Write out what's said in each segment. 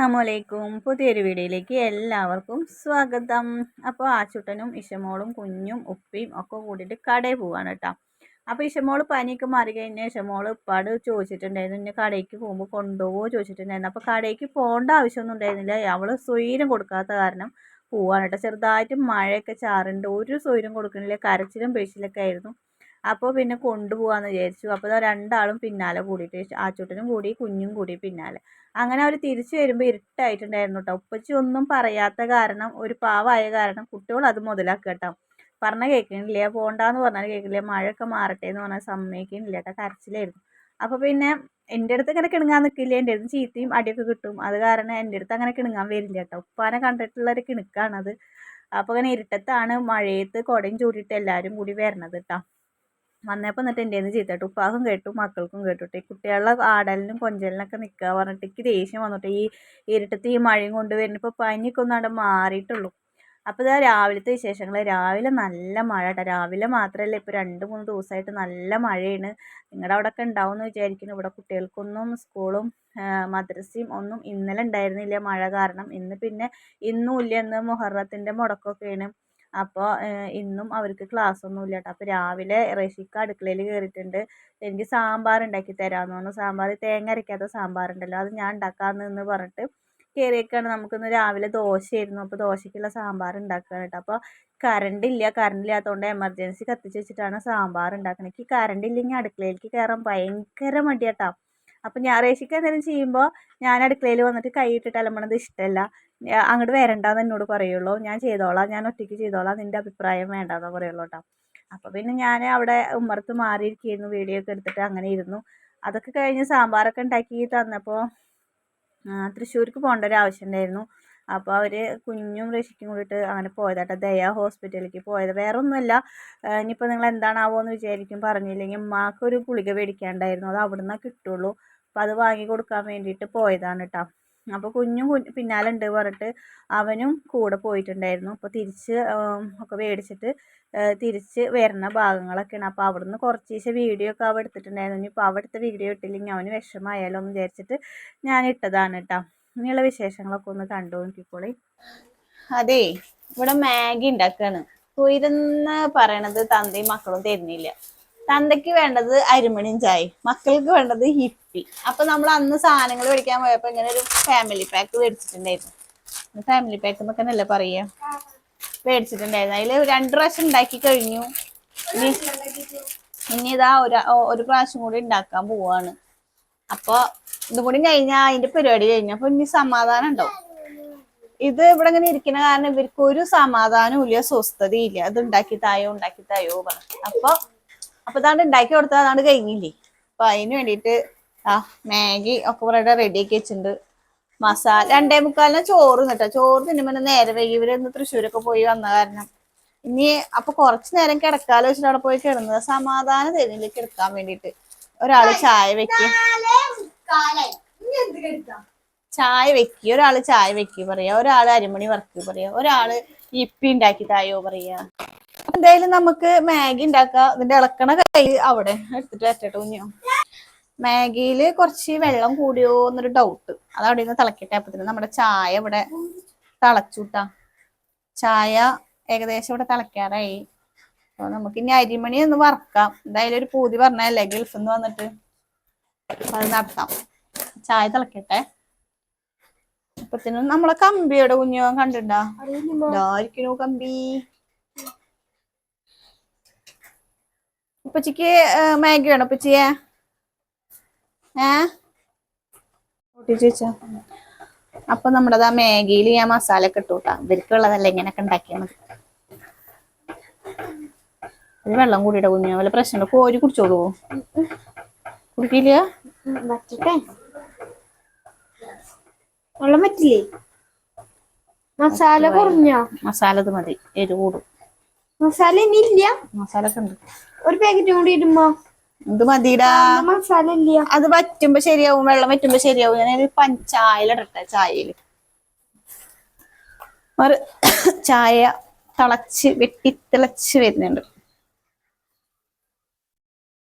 അസ്സലാമലൈക്കും. പുതിയൊരു വീഡിയോയിലേക്ക് എല്ലാവർക്കും സ്വാഗതം. അപ്പോൾ ആച്ചുട്ടനും ഇഷമോളും കുഞ്ഞും ഉപ്പിയും ഒക്കെ കൂടിയിട്ട് കടയിൽ പോവാണ് കേട്ടോ. അപ്പോൾ ഇഷമോൾ പനിയൊക്കെ മാറി കഴിഞ്ഞാൽ ഇഷമോൾ ഉപ്പാട് ചോദിച്ചിട്ടുണ്ടായിരുന്നു, ഇന്നെ കടയ്ക്ക് പോകുമ്പോൾ കൊണ്ടുപോകുമോ ചോദിച്ചിട്ടുണ്ടായിരുന്നു. അപ്പോൾ കടയ്ക്ക് പോകേണ്ട ആവശ്യമൊന്നും ഉണ്ടായിരുന്നില്ല, അവൾ സ്വൈര്യം കൊടുക്കാത്ത കാരണം പോവാണ് കേട്ടോ. ചെറുതായിട്ട് മഴയൊക്കെ ചാറുണ്ട്, ഒരു സ്വൈര്യം കൊടുക്കണില്ല, കരച്ചിലും പേച്ചിലൊക്കെ ആയിരുന്നു. അപ്പോൾ പിന്നെ കൊണ്ടുപോകാമെന്ന് വിചാരിച്ചു. അപ്പോൾ രണ്ടാളും പിന്നാലെ കൂടിയിട്ട്, ആച്ചൂട്ടനും കൂടി കുഞ്ഞും കൂടി പിന്നാലെ. അങ്ങനെ അവർ തിരിച്ചു വരുമ്പോൾ ഇരുട്ടായിട്ടുണ്ടായിരുന്നു കേട്ടോ. ഉപ്പച്ചി ഒന്നും പറയാത്ത കാരണം, ഒരു പാവമായ കാരണം കുട്ടികൾ അത് മുതലാക്കുക കേട്ടോ. പറഞ്ഞാൽ കേൾക്കണില്ല, പോകണ്ടെന്ന് പറഞ്ഞാൽ കേൾക്കില്ല, മഴയൊക്കെ മാറട്ടെ എന്ന് പറഞ്ഞാൽ സമ്മതിക്കുന്നില്ല കേട്ടോ, കരച്ചിലായിരുന്നു. അപ്പോൾ പിന്നെ എൻ്റെ അടുത്ത് ഇങ്ങനെ കിണുങ്ങാൻ നിൽക്കില്ല, എൻ്റെ അടുത്ത് ചീത്തയും അടിയൊക്കെ കിട്ടും. അത് കാരണം എൻ്റെ അടുത്ത് അങ്ങനെ കിണുങ്ങാൻ വരില്ല കേട്ടോ. ഉപ്പാനെ കണ്ടിട്ടുള്ളൊരു കിണുക്കാണത്. അപ്പോൾ അങ്ങനെ ഇരുട്ടത്താണ് മഴയത്ത് കുടയും ചൂടിയിട്ട് എല്ലാവരും കൂടി വരണത് കേട്ടോ. വന്നപ്പോൾ എന്നിട്ട് എൻ്റെ നിന്ന് ചീത്തട്ട് ഉപ്പാക്കും കേട്ടു മക്കൾക്കും കേട്ടുട്ടെ. കുട്ടികളുടെ ആടലിനും കൊഞ്ചലിനൊക്കെ നിൽക്കുക പറഞ്ഞിട്ട് എനിക്ക് ദേഷ്യം വന്നിട്ട്, ഈ ഇരുട്ടത്ത് ഈ മഴയും കൊണ്ട് വരുന്നിപ്പോൾ പനിയൊക്കെ ഒന്നും അവിടെ മാറിയിട്ടുള്ളൂ. അപ്പോൾ ഇതാ രാവിലത്തെ വിശേഷങ്ങൾ. രാവിലെ നല്ല മഴ കേട്ടോ. രാവിലെ മാത്രമല്ല, ഇപ്പോൾ 2-3 ദിവസമായിട്ട് നല്ല മഴയാണ്. നിങ്ങളുടെ അവിടെയൊക്കെ ഉണ്ടാവുമെന്ന് വിചാരിക്കുന്നു. ഇവിടെ കുട്ടികൾക്കൊന്നും സ്കൂളും മദ്രസയും ഒന്നും ഇന്നലെ ഉണ്ടായിരുന്നില്ല മഴ കാരണം. ഇന്ന് പിന്നെ ഇന്നും ഇല്ല, ഇന്ന് മുഹറത്തിൻ്റെ മുടക്കമൊക്കെയാണ്. അപ്പോൾ ഇന്നും അവർക്ക് ക്ലാസ് ഒന്നും ഇല്ല കേട്ടോ. അപ്പോൾ രാവിലെ റഷീക്ക അടുക്കളയിൽ കയറിയിട്ടുണ്ട്, എനിക്ക് സാമ്പാർ ഉണ്ടാക്കി തരാമെന്ന് പറഞ്ഞു. സാമ്പാർ തേങ്ങ അരയ്ക്കാത്ത സാമ്പാറുണ്ടല്ലോ, അത് ഞാൻ ഉണ്ടാക്കാമെന്ന് പറഞ്ഞിട്ട് കയറിയേക്കാണ്. നമുക്കിന്ന് രാവിലെ ദോശയായിരുന്നു, അപ്പോൾ ദോശയ്ക്കുള്ള സാമ്പാർ ഉണ്ടാക്കുകയാണ് കേട്ടോ. അപ്പോൾ കറണ്ട് ഇല്ലാത്തതുകൊണ്ട് എമർജൻസി കത്തിച്ച് വെച്ചിട്ടാണ് സാമ്പാർ ഉണ്ടാക്കുന്നത്. എനിക്ക് കറണ്ട് ഇല്ലെങ്കിൽ അടുക്കളയിലേക്ക് കയറാൻ ഭയങ്കര മടിയാട്ടോ. അപ്പം ഞാൻ റേഷിക്ക് എന്തെങ്കിലും ചെയ്യുമ്പോൾ ഞാൻ അടുക്കളയിൽ വന്നിട്ട് കൈ ഇട്ടിട്ട് അലമ്പണത് ഇഷ്ടമല്ല. അങ്ങോട്ട് വരണ്ടെന്ന് എന്നോട് പറയുള്ളൂ, ഞാൻ ചെയ്തോളാം, ഞാൻ ഒറ്റയ്ക്ക് ചെയ്തോളാം, നിൻ്റെ അഭിപ്രായം വേണ്ടെന്ന് പറയുള്ളൂ കേട്ടോ. അപ്പോൾ പിന്നെ ഞാൻ അവിടെ ഉമ്മറത്ത് മാറിയിരിക്കുന്നു, വീഡിയോ ഒക്കെ എടുത്തിട്ട് അങ്ങനെ ഇരുന്നു. അതൊക്കെ കഴിഞ്ഞ് സാമ്പാറൊക്കെ ഉണ്ടാക്കി തന്നപ്പോൾ തൃശ്ശൂർക്ക് പോകേണ്ട ഒരു ആവശ്യം ഉണ്ടായിരുന്നു. അപ്പോൾ അവർ കുഞ്ഞും റഷിക്കും കൂടിയിട്ട് അങ്ങനെ പോയതാട്ടോ, ദയ ഹോസ്പിറ്റലിലേക്ക് പോയത്. വേറെ ഒന്നുമല്ല, ഇനിയിപ്പോൾ നിങ്ങൾ എന്താണാവോ എന്ന് വിചാരിക്കും, പറഞ്ഞില്ലെങ്കിൽ ഉമ്മാക്കൊരു ഗുളിക മേടിക്കാണ്ടായിരുന്നു, അത് അവിടെ നിന്നേ കിട്ടുള്ളൂ. അപ്പോൾ അത് വാങ്ങി കൊടുക്കാൻ വേണ്ടിയിട്ട് പോയതാണ് കേട്ടോ. അപ്പോൾ കുഞ്ഞും പിന്നാലെ ഉണ്ട് പറഞ്ഞിട്ട് അവനും കൂടെ പോയിട്ടുണ്ടായിരുന്നു. അപ്പോൾ തിരിച്ച് ഒക്കെ മേടിച്ചിട്ട് തിരിച്ച് വരുന്ന ഭാഗങ്ങളൊക്കെയാണ്. അപ്പോൾ അവിടുന്ന് കുറച്ച് വീഡിയോ ഒക്കെ അവ എടുത്തിട്ടുണ്ടായിരുന്നു. ഇനിയിപ്പോൾ അവിടുത്തെ വീഡിയോ ഇട്ടില്ലെങ്കിൽ അവന് വിഷമമായാലോ എന്ന് വിചാരിച്ചിട്ട് ഞാൻ ഇട്ടതാണ് കേട്ടോ. ഇനിയുള്ള വിശേഷങ്ങളൊക്കെ ഒന്ന് കണ്ടു നോക്കിക്കോളി. അതേ, ഇവിടെ മാഗി ഉണ്ടാക്കുകയാണ്. തുയരെന്ന് പറയണത് തന്തയും മക്കളും തരുന്നില്ല. തന്തയ്ക്ക് വേണ്ടത് അരിമണിയും ചായ, മക്കൾക്ക് വേണ്ടത് ഹിപ്പി. അപ്പൊ നമ്മൾ അന്ന് സാധനങ്ങൾ മേടിക്കാൻ പോയപ്പോ ഇങ്ങനെ ഒരു ഫാമിലി പാക്ക് മേടിച്ചിട്ടുണ്ടായിരുന്നു. ഫാമിലി പാക്ക് എന്നൊക്കെ അല്ലേ പറയാ, മേടിച്ചിട്ടുണ്ടായിരുന്നു. അതിൽ 2 പ്രാവശ്യം ഉണ്ടാക്കി കഴിഞ്ഞു. ഇനി ഇതാ ഒരു പ്രാവശ്യം കൂടി ഉണ്ടാക്കാൻ പോവാണ്. അപ്പൊ ഇതും കൂടി കഴിഞ്ഞാൽ അതിന്റെ പരിപാടി കഴിഞ്ഞു. അപ്പൊ ഇനി സമാധാനം ഉണ്ടാവും. ഇത് ഇവിടെ ഇങ്ങനെ ഇരിക്കുന്ന കാരണം ഇവർക്ക് ഒരു സമാധാനവും ഇല്ല, സ്വസ്ഥതയില്ല. അത് ഉണ്ടാക്കി തായോ പറഞ്ഞു. അപ്പൊ അതാണ്ട് ഉണ്ടാക്കി കൊടുത്താൽ അതാണ്ട് കഴിഞ്ഞില്ലേ. അപ്പൊ അതിന് വേണ്ടിയിട്ട് മാഗി ഒക്കെ ഇവിടെ റെഡിയാക്കി വെച്ചിട്ടുണ്ട്. മസാല 2:45 ചോറ് കേട്ടോ. ചോറ് തിന്നുമ്പോൾ നേരെ വൈകി, ഇവരൊന്ന് തൃശ്ശൂരൊക്കെ പോയി വന്ന കാരണം ഇനി അപ്പൊ കുറച്ചു നേരം കിടക്കാലോ വെച്ചിട്ട് അവിടെ പോയി കിടന്നത്. സമാധാനം തരുന്നില്ല കിടക്കാൻ വേണ്ടിയിട്ട്. ഒരാള് ചായ വെക്കി പറയാ, ഒരാള് അരിമണി വർക്ക് പറയാ, ഒരാള് ഇപ്പി ഉണ്ടാക്കി തായോ പറയാ. എന്തായാലും നമുക്ക് മാഗി ഉണ്ടാക്കാം. ഇതിന്റെ ഇളക്കണ കൈ അവിടെ എടുത്തിട്ട് വരട്ടെ കുഞ്ഞോ. മാഗിയില് കുറച്ച് വെള്ളം കൂടിയോ എന്നൊരു ഡൗട്ട്, അതവിടെ നിന്ന് തിളക്കട്ടെ. അപ്പത്തിന് നമ്മുടെ ചായ ഇവിടെ തിളച്ചുട്ടാ. ചായ ഏകദേശം ഇവിടെ തിളക്കാറായി. അപ്പൊ നമുക്ക് ഇനി അരിമണി ഒന്ന് വറക്കാം. എന്തായാലും ഒരു പൂതി പറഞ്ഞല്ലേ ഗൾഫിൽ നിന്ന് വന്നിട്ട്, അത് നടത്താം. ചായ തിളക്കട്ടെ. അപ്പത്തിനും നമ്മളെ കമ്പിയുടെ കുഞ്ഞോ കണ്ടിട്ടുണ്ടോ? ഇതായിരിക്കണു കമ്പി. ഉപ്പച്ചിക്ക് മാഗി വേണം ഉപ്പച്ചിയെ? ചോദിച്ചാ. അപ്പൊ നമ്മുടേത് ആ മാഗിയിൽ ഞാൻ മസാല ഒക്കെ ഇട്ടുകൂട്ടാ. ഇവർക്കുള്ളതല്ല ഇങ്ങനെയൊക്കെ ഉണ്ടാക്കിയാൽ മതി. ഒരു വെള്ളം കൂടിയിട്ട കുഞ്ഞോ, വല്ല പ്രശ്നമുണ്ടോ? കോരി കുടിച്ചോളൂ. കുടിക്കില്ല, വെള്ളം പറ്റില്ലേ? മസാല കുറഞ്ഞോ? മസാല ഇത് മതി, എരിവ് കൂടും. മസാല ഇനി ഇല്ല, മസാല ഒക്കെ ഉണ്ട്. ഒരു പാക്കറ്റ് കൂടി ഇടുമ്പോ ഇത് മതിടാ. മസാല ഇല്ല, അത് വറ്റുമ്പോ ശരിയാവും, വെള്ളം വറ്റുമ്പോ ശരിയാവും. ഞാൻ ചായയിലിടട്ടെ. ചായയില് ചായ വെട്ടിത്തിളച്ച് വരുന്നുണ്ട്.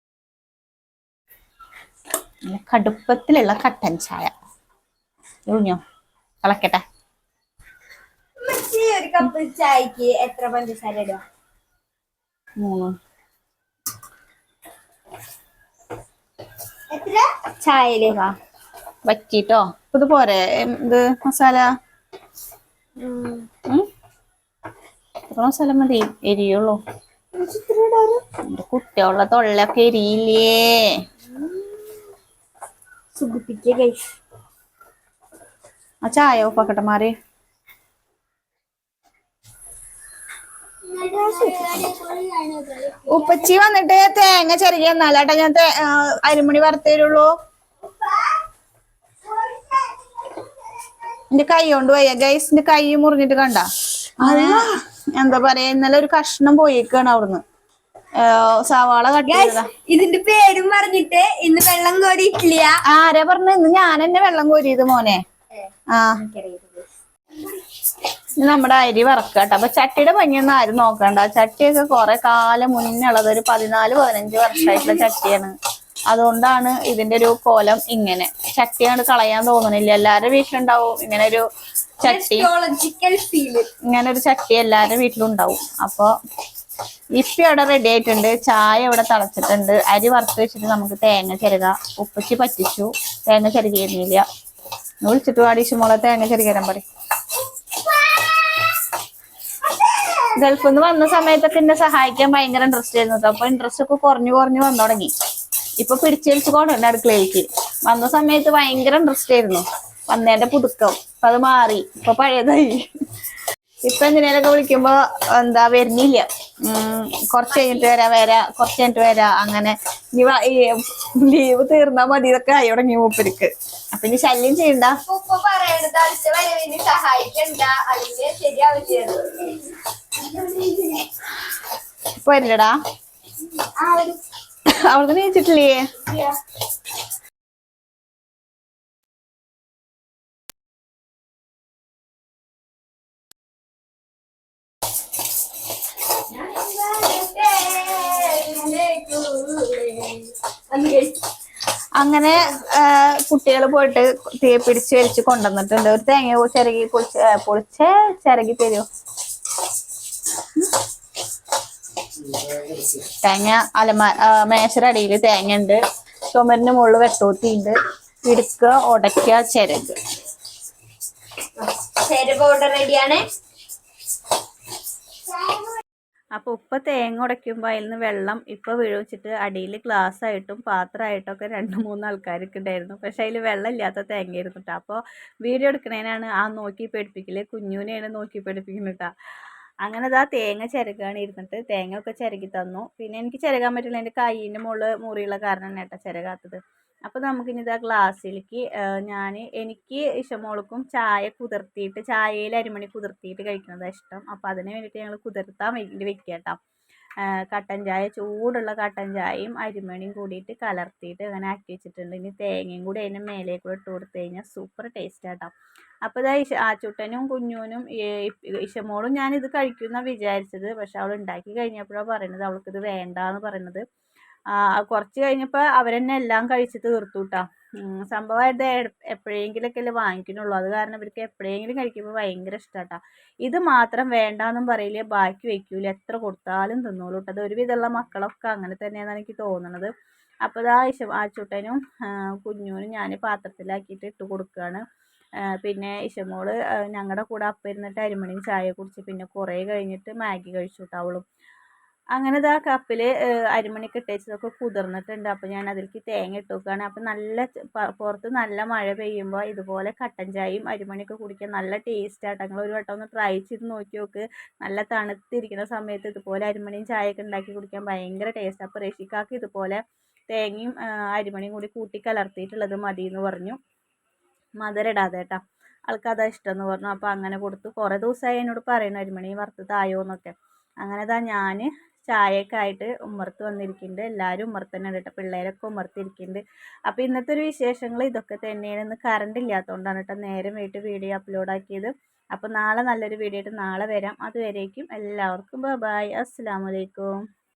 കടുപ്പത്തിലുള്ള കട്ടൻ ചായ കുഞ്ഞോ. കളക്കട്ടെ. ഒരു കപ്പ് ചായക്ക് എത്ര പഞ്ചസാര ഇടുക? 3. എത്ര ചായയില് വറ്റിട്ടോ? ഇത് പോരെ ഇത് മസാല? മസാല മതി, എരിയുള്ളൂ. കുട്ടികളുടെ തൊള്ളൊക്കെ എരിയില്ലേ? ആ ചായ ഓഫാക്കട്ടെ മാറി. ഉപ്പച്ചി വന്നിട്ട് തേങ്ങ ചെറുകിയ എന്നാലാട്ടാ ഞാൻ അരിമണി വറുത്തരുള്ളൂ. എന്റെ കൈ കൊണ്ട് പോയ ഗൈസ്, എന്റെ കൈ മുറിഞ്ഞിട്ട് കണ്ട. എന്താ പറയാ, ഇന്നലെ ഒരു കഷ്ണം പോയിക്കാണ് അവിടുന്ന്. സവാള കട്ട് ചെയ്തതാ. ഇതിന്റെ പേരും പറഞ്ഞിട്ട് ഇന്ന് വെള്ളം കോരിയിട്ടില്ല. ആരാ പറഞ്ഞു? ഇന്ന് ഞാൻ തന്നെ വെള്ളം കോരിയത് മോനെ. നമ്മുടെ അരി വറക്കട്ടെ. അപ്പൊ ചട്ടിയുടെ ഭംഗിയൊന്നും ആരും നോക്കണ്ട. ചട്ടിയൊക്കെ കുറെ കാലം മുന്നുള്ളത്, ഒരു 14-15 വർഷമായിട്ടുള്ള ചട്ടിയാണ്. അതുകൊണ്ടാണ് ഇതിന്റെ ഒരു കോലം ഇങ്ങനെ. ചട്ടിയാണ് കളയാൻ തോന്നണില്ല. എല്ലാവരുടെ വീട്ടിലുണ്ടാവും ഇങ്ങനെ ഒരു ചട്ടി. ഇങ്ങനെ ഒരു ചട്ടി എല്ലാവരുടെ വീട്ടിലുണ്ടാവും. അപ്പൊ ഇപ്പി അവിടെ റെഡി ആയിട്ടുണ്ട്. ചായ ഇവിടെ തിളച്ചിട്ടുണ്ട്. അരി വറുത്ത് വെച്ചിട്ട് നമുക്ക് തേങ്ങ ചെരുക. ഉപ്പച്ചി പറ്റിച്ചു, തേങ്ങ ചെരുകിയിരുന്നില്ല. വിളിച്ചിട്ട് വാടീശുമോളെ തേങ്ങ ചെരുകേരാൻ പറയും. ഗൾഫിൽ നിന്ന് വന്ന സമയത്തൊക്കെ എന്നെ സഹായിക്കാൻ ഭയങ്കര ഇൻട്രസ്റ്റ് ആയിരുന്നു കേട്ടോ. അപ്പൊ ഇൻട്രസ്റ്റ് ഒക്കെ കുറഞ്ഞു വന്നു തുടങ്ങി. ഇപ്പൊ പിടിച്ചേൽച്ച് കൊണ്ടുണ്ട് അടുക്കളയിലേക്ക്. വന്ന സമയത്ത് ഭയങ്കര ഇൻട്രസ്റ്റ് ആയിരുന്നു, വന്നേന്റെ പുതുക്കം. അപ്പൊ അത് മാറി, ഇപ്പൊ പഴയതായി. ഇപ്പൊ എന്തിനേലൊക്കെ വിളിക്കുമ്പോ എന്താ വരുന്നില്ല, കുറച്ച് കഴിഞ്ഞിട്ട് കുറച്ച് കഴിഞ്ഞിട്ട് വരാ, അങ്ങനെ. ലീവ് തീർന്നാ മതി ഇതൊക്കെ ആയി തുടങ്ങി മൂപ്പർക്ക്. അപ്പൊ ഇനി ശല്യം ചെയ്യണ്ട. ഇപ്പൊ വരില്ലടാ, അവൾക്ക് നീച്ചിട്ടില്ലേ? അങ്ങനെ കുട്ടികൾ പോയിട്ട് തീ പിടിച്ച് വലിച്ച് കൊണ്ടുവന്നിട്ടുണ്ട്. ഒരു തേങ്ങ പൊളിച്ച് ചിരകി തരുമോ? തേങ്ങ മേശയുടെ അടിയിൽ തേങ്ങ ഉണ്ട്, ചുമരിന് മുകളിൽ വെട്ടൂത്തി ഉണ്ട്. ഇടുക്കുക, ഉടയ്ക്കുക, ചിരക്. റെഡിയാണ്. അപ്പോൾ ഉപ്പ തേങ്ങ ഉടയ്ക്കുമ്പോൾ അതിൽ നിന്ന് വെള്ളം ഇപ്പോൾ വീഴിച്ചിട്ട് അടിയിൽ ഗ്ലാസ് ആയിട്ടും പാത്രമായിട്ടൊക്കെ 2-3 ആൾക്കാർക്ക് ഉണ്ടായിരുന്നു. പക്ഷെ അതിൽ വെള്ളം ഇല്ലാത്ത തേങ്ങ ആയിരുന്നു കേട്ടോ. അപ്പോൾ വീഡിയോ എടുക്കണേനാണ് ആ നോക്കി പേടിപ്പിക്കൽ, കുഞ്ഞുവിനെയാണ് നോക്കി പേടിപ്പിക്കുന്നത് കേട്ടോ. അങ്ങനെ ഇതാ തേങ്ങ ചിരകാണ് ഇരുന്നിട്ട്. തേങ്ങ ഒക്കെ ചിരകി തന്നു. പിന്നെ എനിക്ക് ചിരകാൻ പറ്റില്ല, എൻ്റെ കയ്യിൻ്റെ മുകളിൽ മുറിയുള്ള കാരണം കേട്ടോ ചിരകാത്തത്. അപ്പോൾ നമുക്കിനി ഇതാ ഗ്ലാസ്സിലേക്ക് എനിക്ക് ഇഷമോൾക്കും ചായ കുതിർത്തിയിട്ട്, ചായയിൽ അരിമണി കുതിർത്തിയിട്ട് കഴിക്കുന്നതാണ് ഇഷ്ടം. അപ്പോൾ അതിന് വേണ്ടിയിട്ട് ഞങ്ങൾ കുതിർത്താൻ വേണ്ടി വെക്കുക കേട്ടോ. കട്ടൻ ചായ, ചൂടുള്ള കട്ടൻ ചായയും അരിമണിയും കൂടിയിട്ട് കലർത്തിയിട്ട് അങ്ങനെ ആക്കി വെച്ചിട്ടുണ്ട്. ഇനി തേങ്ങയും കൂടി അതിൻ്റെ മേലെ കൂടെ ഇട്ട് കൊടുത്തു കഴിഞ്ഞാൽ സൂപ്പർ ടേസ്റ്റ് ആട്ടോ. അപ്പോൾ ഇതാ ആച്ചുട്ടനും കുഞ്ഞൂനും ഇഷമോളും ഞാനിത് കഴിക്കുമെന്നാണ് വിചാരിച്ചത്. പക്ഷെ അവൾ ഉണ്ടാക്കി കഴിഞ്ഞപ്പോഴാണ് പറയുന്നത് അവൾക്കിത് വേണ്ടാന്ന് പറയുന്നത്. കുറച്ച് കഴിഞ്ഞപ്പോൾ അവരെന്നെ എല്ലാം കഴിച്ച് തീർത്തു കേട്ടോ. സംഭവമായിട്ട് എപ്പോഴെങ്കിലൊക്കെ അല്ലേ വാങ്ങിക്കുന്നുള്ളൂ. അത് കാരണം ഇവർക്ക് എപ്പോഴെങ്കിലും കഴിക്കുമ്പോൾ ഭയങ്കര ഇഷ്ടമാട്ടോ. ഇത് മാത്രം വേണ്ടാന്നും പറയില്ല, ബാക്കി വയ്ക്കൂല, എത്ര കൊടുത്താലും തിന്നോളൂ കേട്ടോ. അത് ഒരുവിധമുള്ള മക്കളൊക്കെ അങ്ങനെ തന്നെയാണെന്ന് എനിക്ക് തോന്നുന്നത്. അപ്പോൾ ഇതാ ആച്ചുട്ടനും കുഞ്ഞൂനും ഞാൻ പാത്രത്തിലാക്കിയിട്ട് ഇട്ട് കൊടുക്കുകയാണ്. പിന്നെ ഇഷമോള് ഞങ്ങളുടെ കൂടെ അപ്പം ഇരുന്നിട്ട് അരിമണിയും ചായ കുടിച്ച് പിന്നെ കുറേ കഴിഞ്ഞിട്ട് മാഗി കഴിച്ചു കേട്ടോ അവളും. അങ്ങനെ ഇതാ കപ്പിൽ അരിമണിക്ക് ഇട്ടേച്ചതൊക്കെ കുതിർന്നിട്ടുണ്ട്. അപ്പോൾ ഞാൻ അതിലേക്ക് തേങ്ങ ഇട്ട് വെക്കുകയാണ്. അപ്പോൾ നല്ല പുറത്ത് നല്ല മഴ പെയ്യുമ്പോൾ ഇതുപോലെ കട്ടൻ ചായയും അരിമണിയൊക്കെ കുടിക്കാൻ നല്ല ടേസ്റ്റായിട്ട്. നിങ്ങൾ ഒരു വട്ടം ഒന്ന് ട്രൈ ചെയ്ത് നോക്കി നോക്ക്. നല്ല തണുത്തിരിക്കുന്ന സമയത്ത് ഇതുപോലെ അരിമണിയും ചായയൊക്കെ ഉണ്ടാക്കി കുടിക്കാൻ ഭയങ്കര ടേസ്റ്റ്. അപ്പോൾ റഷിക്കാക്ക് ഇതുപോലെ തേങ്ങയും അരിമണിയും കൂടി കൂട്ടി കലർത്തിയിട്ടുള്ളത് മതി എന്ന് പറഞ്ഞു. മധുരം ഇടാതെ കേട്ടോ, ആൾക്കതാ ഇഷ്ടം എന്ന് പറഞ്ഞു. അപ്പോൾ അങ്ങനെ കൊടുത്തു. കുറേ ദിവസമായി എന്നോട് പറയുന്നു അരിമണി വറുത്ത് തായോ എന്നൊക്കെ. അങ്ങനെ ഇതാ ഞാൻ ചായയൊക്കെ ആയിട്ട് ഉമ്മർത്ത് വന്നിരിക്കുന്നുണ്ട്. എല്ലാവരും ഉമ്മർത്ത് തന്നെ കേട്ടോ, പിള്ളേരൊക്കെ ഉമ്മർത്തിരിക്കുന്നുണ്ട്. അപ്പോൾ ഇന്നത്തെ ഒരു വിശേഷങ്ങൾ ഇതൊക്കെ തന്നെയാണ്. ഇന്ന് കറണ്ട് ഇല്ലാത്തതുകൊണ്ടാണ് കേട്ടോ നേരം വൈകിട്ട് വീഡിയോ അപ്ലോഡ് ആക്കിയത്. അപ്പോൾ നാളെ നല്ലൊരു വീഡിയോ ആയിട്ട് നാളെ വരാം. അതുവരേക്കും എല്ലാവർക്കും ബൈ, അസ്സലാമു അലൈക്കും.